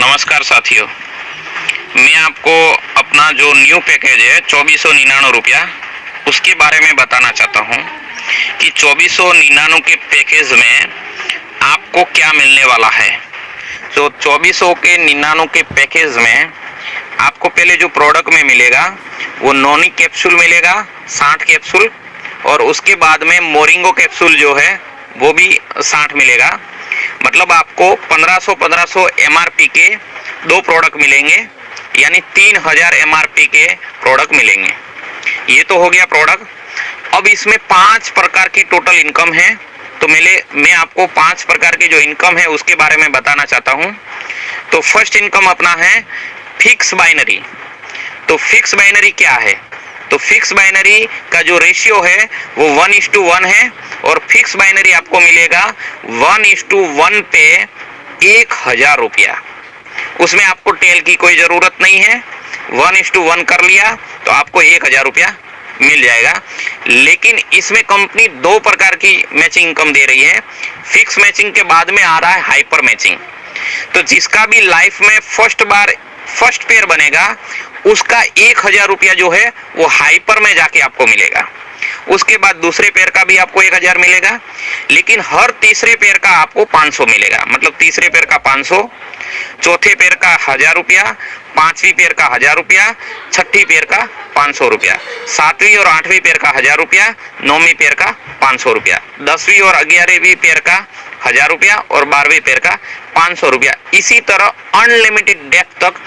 नमस्कार साथियों, मैं आपको अपना जो न्यू पैकेज है 2499 रुपया उसके बारे में बताना चाहता हूँ कि 2499 के पैकेज में आपको क्या मिलने वाला है। तो 2499 के पैकेज में आपको पहले जो प्रोडक्ट में मिलेगा वो नॉनी कैप्सूल मिलेगा 60 कैप्सूल, और उसके बाद में मोरिंगो कैप्सूल जो है वो भी 60 मिलेगा। मतलब आपको 1500 MRP के दो प्रोडक्ट मिलेंगे, यानी 3000 MRP के प्रोडक्ट मिलेंगे। ये तो हो गया प्रोडक्ट। अब इसमें 5 प्रकार की टोटल इनकम है, तो मैं आपको 5 प्रकार की जो इनकम है उसके बारे में बताना चाहता हूँ। तो फर्स्ट इनकम अपना है फिक्स बाइनरी। तो फिक्स बाइनरी क्या है? तो फिक्स बाइनरी का जो रेशियो है वो 1:1 है, और फिक्स बाइनरी आपको मिलेगा 1:1 पे 1000 रुपया। उसमें आपको टेल की कोई ज़रूरत नहीं है, 1:1 कर लिया तो आपको 1000 रुपया मिल जाएगा। लेकिन इसमें कंपनी 2 प्रकार की मैचिंग इनकम दे रही है। फिक्स मैचिंग के बाद में आ रहा है हाइपर मैचिंग। तो जिसका भी लाइफ में फर्स्ट पेयर बनेगा उसका 1000 रुपया जो है वो हाइपर में जाके आपको मिलेगा। उसके बाद दूसरे पेयर का भी आपको 1000 मिलेगा, लेकिन हर तीसरे पेयर का आपको 500 मिलेगा। मतलब तीसरे पेयर का 500, चौथे पेयर का 1000 रुपया, पांचवी पेयर का 1000 रुपया, छठी पेयर का 500 रुपया, सातवीं और आठवीं पेयर का 1000 रुपया, नौवीं पेयर का 500 रुपया, 10वीं और 11वीं पेयर का 1000 रुपया और 12वीं पेयर का 500 रुपया। इसी तरह अनलिमिटेड डेप्थ तक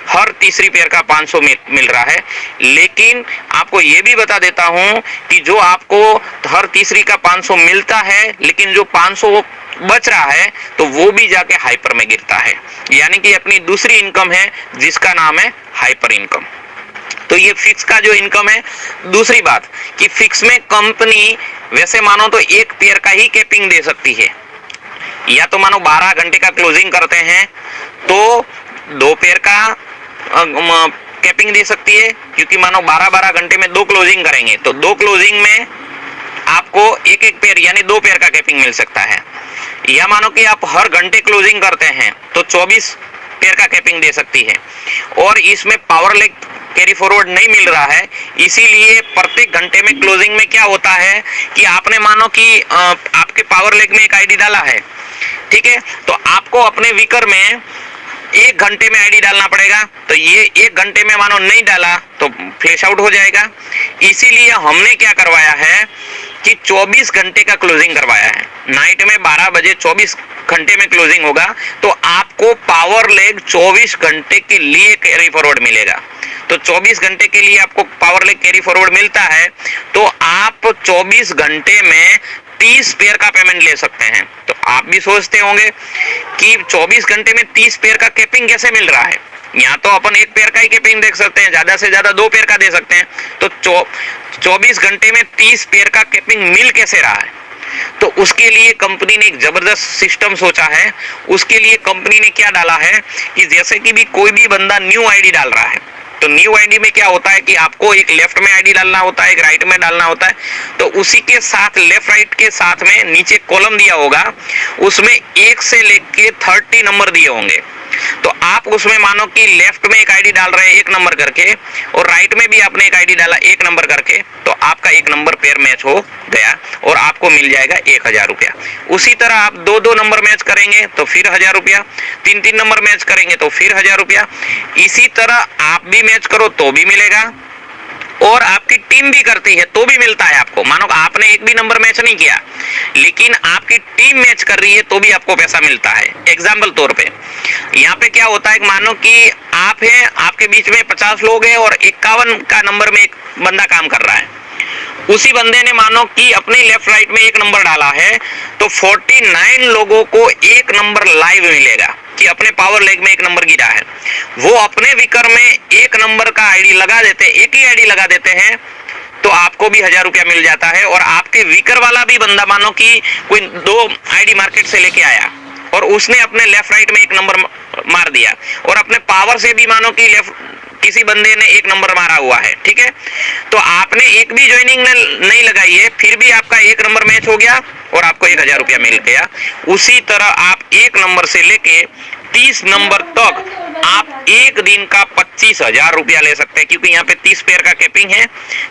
हर तीसरी पेयर का 500 मिल रहा है। लेकिन आपको ये भी बता देता हूं कि जो आपको हर तीसरी का 500 मिलता है, लेकिन जो 500 बच रहा है तो वो भी जाके हाइपर में गिरता है, यानी कि अपनी दूसरी इनकम है जिसका नाम है हाइपर इनकम। तो ये फिक्स का जो इनकम है। दूसरी बात कि फिक्स में कंपनी वैसे मानो तो एक पेयर का ही कैपिंग दे सकती है, या तो मानो 12 घंटे का क्लोजिंग करते हैं तो 2 पेयर का कैपिंग दे सकती है, क्योंकि मानो 12 घंटे में 2 क्लोजिंग करेंगे तो 2 क्लोजिंग में आपको एक पेयर यानी 2 पेयर का कैपिंग मिल सकता है। या मानो कि आप हर घंटे क्लोजिंग करते हैं तो 24 पेयर का कैपिंग दे सकती है। और इसमें पावर लेग कैरी फॉरवर्ड नहीं मिल रहा है, इसीलिए प्रत्येक घंटे में क्लोजिंग में क्या होता है कि आपने मानो कि आपके पावर लेग में एक आईडी डाला है, ठीक है, तो आपको अपने वीकर में 1 घंटे में आईडी डालना पड़ेगा। तो ये 1 घंटे में मानो नहीं डाला तो फ्लैश आउट हो जाएगा। इसीलिए हमने क्या करवाया है कि 24 घंटे का क्लोजिंग करवाया है। नाइट में 12 बजे 24 घंटे में क्लोजिंग होगा तो आपको पावर लेग 24 घंटे के लिए कैरी फॉरवर्ड मिलेगा। तो 24 घंटे के लिए आपको पावर लेग कैरी फॉरवर्ड मिलता है, तो आप 24 घंटे में 30 पेयर का पेमेंट ले सकते हैं। तो आप भी सोचते होंगे कि 24 घंटे में 30 पेयर का कैपिंग कैसे मिल रहा है। यहाँ तो अपन 1 पेयर का ही कैपिंग देख सकते हैं, ज्यादा से ज्यादा 2 पेयर का दे सकते हैं। तो 24 घंटे में 30 पेयर का कैपिंग मिल कैसे रहा है? तो उसके लिए कंपनी ने एक जबरदस्त सिस्टम सोचा है। उसके लिए कंपनी ने क्या डाला है कि जैसे कि भी कोई भी बंदा न्यू आईडी डाल रहा है, तो न्यू आईडी में क्या होता है कि आपको एक लेफ्ट में आईडी डालना होता है, एक राइट में डालना होता है। तो उसी के साथ लेफ्ट राइट के साथ में नीचे कॉलम दिया होगा, उसमें 1 से लेके 30 नंबर दिए होंगे। तो आप उसमें मानो कि लेफ्ट में एक आईडी डाल रहे हैं 1 नंबर करके, और राइट में भी आपने एक आईडी डाला 1 नंबर करके, तो आपका 1 नंबर पेयर मैच हो गया और आपको मिल जाएगा 1000 रुपया। उसी तरह आप 2 नंबर मैच करेंगे तो फिर 1000 रुपया, 3 नंबर मैच करेंगे तो फिर 1000 रुपया। इसी तरह आप भी मैच करो तो भी मिलेगा, और आपकी टीम भी करती है तो भी मिलता है आपको। मानो आपने एक भी नंबर मैच नहीं किया, लेकिन आपकी टीम मैच कर रही है तो भी आपको पैसा मिलता है। एग्जाम्पल तौर पे यहाँ पे क्या होता है, मानो कि आप हैं, आपके बीच में 50 लोग हैं और 51 का नंबर में एक बंदा काम कर रहा है। उसी बंदे ने मानो कि अपने लेफ्ट राइट में 1 नंबर डाला है, तो 49 लोगों को 1 नंबर लाइव मिलेगा कि अपने पावर लेग में 1 नंबर गिरा है। वो अपने विकर में 1 नंबर का आईडी लगा देते, एक ही आईडी लगा देते हैं, तो आपको भी 1000 रुपया मिल जाता है। और आपके विकर वाला भी बंदा मानो कि कोई 2 आईडी मार्केट से लेके आया और उसने अपने लेफ्ट राइट में 1 नंबर मार दिया, और अपने पावर से भी मानो कि लेफ्ट किसी बंदे ने एक नंबर मारा हुआ है, ठीक है, तो आपने एक भी ज्वाइनिंग नहीं लगाई है, फिर भी आपका एक नंबर मैच हो गया और आपको 1000 रुपया मिल गया। उसी तरह आप एक नंबर से लेके 30 नंबर तक आप एक दिन का 25,000 रुपया ले सकते हैं, क्योंकि यहाँ पे 30 पेयर का कैपिंग है।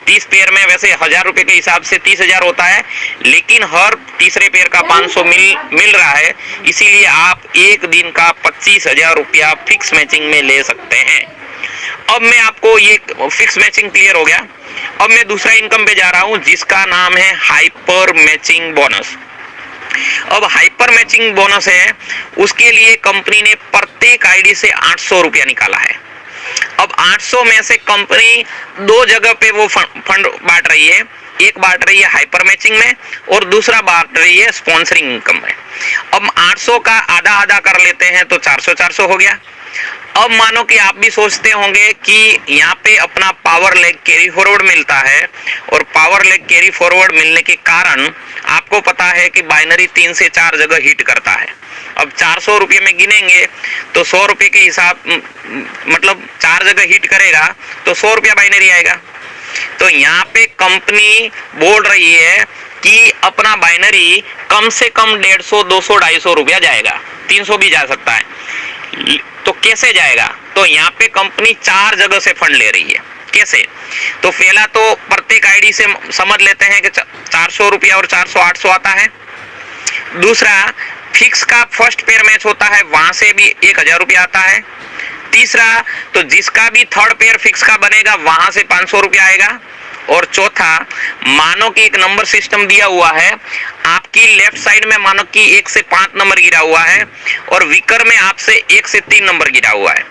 30 पेयर में वैसे 1000 रुपए के हिसाब से 30,000 होता है, लेकिन हर तीसरे पेयर का 500 मिल रहा है, इसीलिए आप एक दिन का 25,000 रुपया फिक्स मैचिंग में ले सकते हैं। अब मैं आपको ये फिक्स मैचिंग क्लियर हो गया। अब मैं दूसरा इनकम पे जा रहा हूं, जिसका नाम है हाइपर मैचिंग बोनस। अब हाइपर मैचिंग बोनस है, उसके लिए कंपनी ने प्रत्येक आईडी से 800 रुपया निकाला है। अब 800 में से कंपनी दो जगह पे वो फंड बांट रही है, एक बांट रही है हाइपर मैचिंग में और दूसरा बांट रही है स्पॉन्सरिंग इनकम में। अब 800 का आधा आधा कर लेते हैं तो 400 हो गया। अब मानो कि आप भी सोचते होंगे कि यहाँ पे अपना पावर लेग कैरी फॉरवर्ड मिलता है, और पावर लेग कैरी फॉरवर्ड मिलने के कारण आपको पता है कि बाइनरी 3 से 4 जगह हिट करता है। अब 400 रुपये में गिनेंगे तो 100 रुपये के हिसाब, मतलब 4 जगह हिट करेगा तो 100 रुपया बाइनरी आएगा। तो यहाँ पे कंपनी बोल रही है कि अपना बाइनरी कम से कम 150, 200, 250 रुपया जाएगा, 300 भी जा सकता है। तो कैसे जाएगा? तो यहाँ पे कंपनी 4 जगह से फंड ले रही है। कैसे? तो पहला तो प्रत्येक आईडी से समझ लेते हैं कि 400 रुपया और 400 800 आता है। दूसरा, फिक्स का फर्स्ट पेयर मैच होता है, वहां से भी 1000 रुपया आता है। तीसरा, तो जिसका भी थर्ड पेयर फिक्स का बनेगा वहां से 500 रुपया आएगा। और चौथा, मानो कि एक नंबर सिस्टम दिया हुआ है, आपकी लेफ्ट साइड में मानो कि 1 से 5 नंबर गिरा हुआ है और विकर में आपसे 1 से 3 नंबर गिरा हुआ है,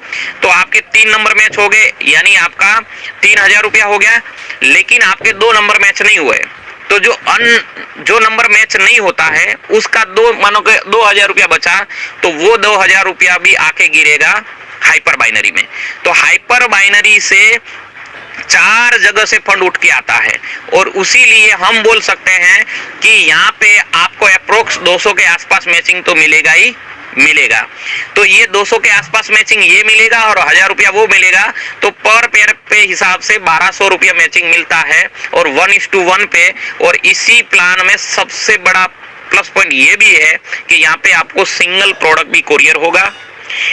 तो आपके 3 नंबर मैच हो गए, यानी आपका 3000 रुपया हो गया। लेकिन आपके 2 नंबर मैच नहीं हुए, तो जो नंबर मैच नहीं होता है उसका मानो कि 2000 रुपया बचा, तो वो 2000 रुपया भी आके गिरेगा हाइपर बाइनरी में। तो हाइपर बाइनरी से 4 जगह से फंड उठ के आता है, और उसी लिए हम बोल सकते हैं कि यहाँ पे आपको अप्रोक्स 200 के आसपास मैचिंग तो मिलेगा ही मिलेगा। तो ये 200 के आसपास मैचिंग ये मिलेगा और 1000 रुपया वो मिलेगा, तो पर पेयर पे हिसाब से 1200 रुपया मैचिंग मिलता है, और 1:1 पे। और इसी प्लान में सबसे बड़ा प्लस पॉइंट ये भी है कि यहाँ पे आपको सिंगल प्रोडक्ट भी कोरियर होगा।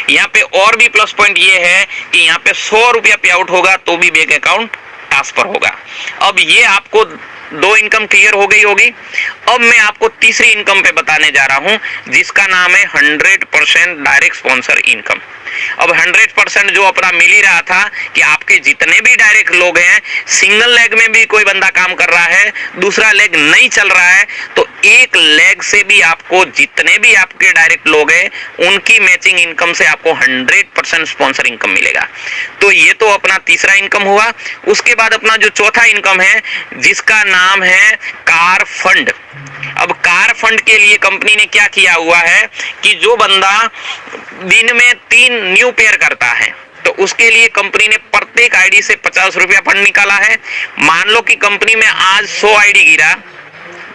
यहाँ पे और भी प्लस पॉइंट ये है कि यहाँ पे 100 रुपया पे आउट होगा तो भी बैंक अकाउंट ट्रांसफर होगा। अब ये आपको 2 इनकम क्लियर हो गई होगी। अब मैं आपको तीसरी इनकम पे बताने जा रहा हूं, जिसका नाम है 100% डायरेक्ट स्पॉन्सर इनकम। अब 100% जो अपना मिल ही रहा था कि आपके जितने भी डायरेक्ट लोग हैं, सिंगल लेग में भी कोई बंदा काम कर रहा है, दूसरा लेग नहीं चल रहा है, तो एक लेग से भी आपको जितने भी आपके डायरेक्ट लोग हैं उनकी मैचिंग इनकम से आपको 100% स्पॉन्सर इनकम मिलेगा। तो ये तो अपना तीसरा इनकम हुआ। उसके बाद अपना जो चौथा इनकम है, जिसका नाम है कार फंड। अब कार फंड के लिए कंपनी ने क्या किया हुआ है कि जो बंदा दिन में 3 न्यू पेयर करता है, तो उसके लिए कंपनी ने प्रत्येक आईडी से 50 रुपया फंड निकाला है। मान लो कि कंपनी में आज 100 आईडी गिरा,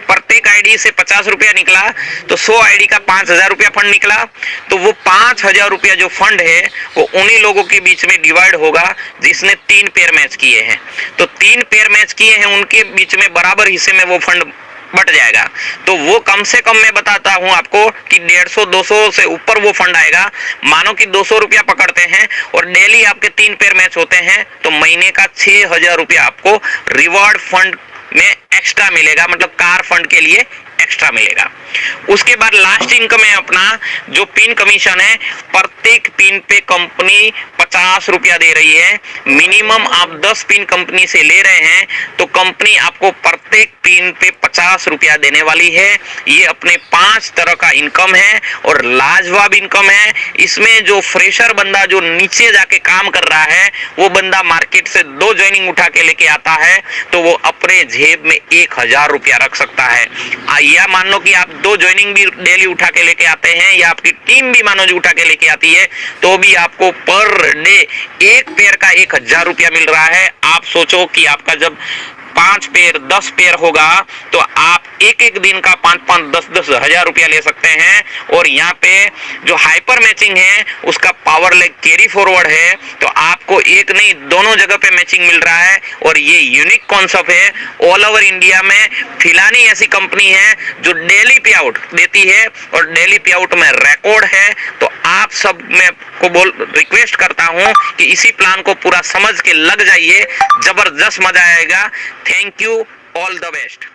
प्रत्येक आईडी से 50 रुपया निकला, तो 100 आईडी का 5000 रुपया फंड निकला। तो वो 5000 रुपया जो फंड है वो उन्हीं लोगों के बीच में डिवाइड होगा जिसने 3 पेयर मैच किए हैं। तो 3 पेयर मैच किए हैं, उनके बीच में बराबर हिस्से में वो फंड बट जाएगा। तो वो कम से कम मैं बताता हूं आपको कि 150-200 से ऊपर वो फंड आएगा। मानो कि 200 रुपया पकड़ते हैं और डेली आपके 3 पेयर मैच होते हैं, तो महीने का 6000 रुपया आपको रिवॉर्ड फंड में एक्स्ट्रा मिलेगा, मतलब कार फंड के लिए एक्स्ट्रा मिलेगा। उसके बाद लास्ट इनकम है अपना जो पिन कमीशन है। प्रत्येक पिन पे कंपनी 50 रुपया दे रही है। मिनिमम आप 10 पिन कंपनी से ले रहे हैं तो कंपनी आपको प्रत्येक पिन पे 50 रुपया देने वाली है। ये अपने 5 तरह का इनकम है और लाजवाब इनकम है। इसमें जो फ्रेशर बंदा जो नीचे जाके काम कर रहा है, वो बंदा मार्केट से 2 ज्वाइनिंग उठा के लेके आता है तो वो अपने जेब में 1000 रुपया रख सकता है। या मान लो कि आप 2 ज्वाइनिंग भी डेली उठा के लेके आते हैं, या आपकी टीम भी मानो जो उठा के लेके आती है, तो भी आपको पर डे एक पेयर का 1000 रुपया मिल रहा है। आप सोचो कि आपका जब 5 पेयर 10 पेयर होगा तो आप एक एक दिन का 5-5 10-10 हजार रुपया ले सकते हैं। और यहाँ पे जो हाइपर मैचिंग है उसका पावर लेग कैरी फॉरवर्ड है, तो आपको एक नहीं दोनों जगह पे मैचिंग मिल रहा है। और ये यूनिक कॉन्सेप्ट है। ऑल ओवर इंडिया में फिलानी ऐसी कंपनी है जो डेली पे आउट देती है और डेली पे आउट में रिकॉर्ड है। तो आप सब मैं को रिक्वेस्ट करता हूं कि इसी प्लान को पूरा समझ के लग जाइए, जबरदस्त मजा आएगा। Thank you, all the best.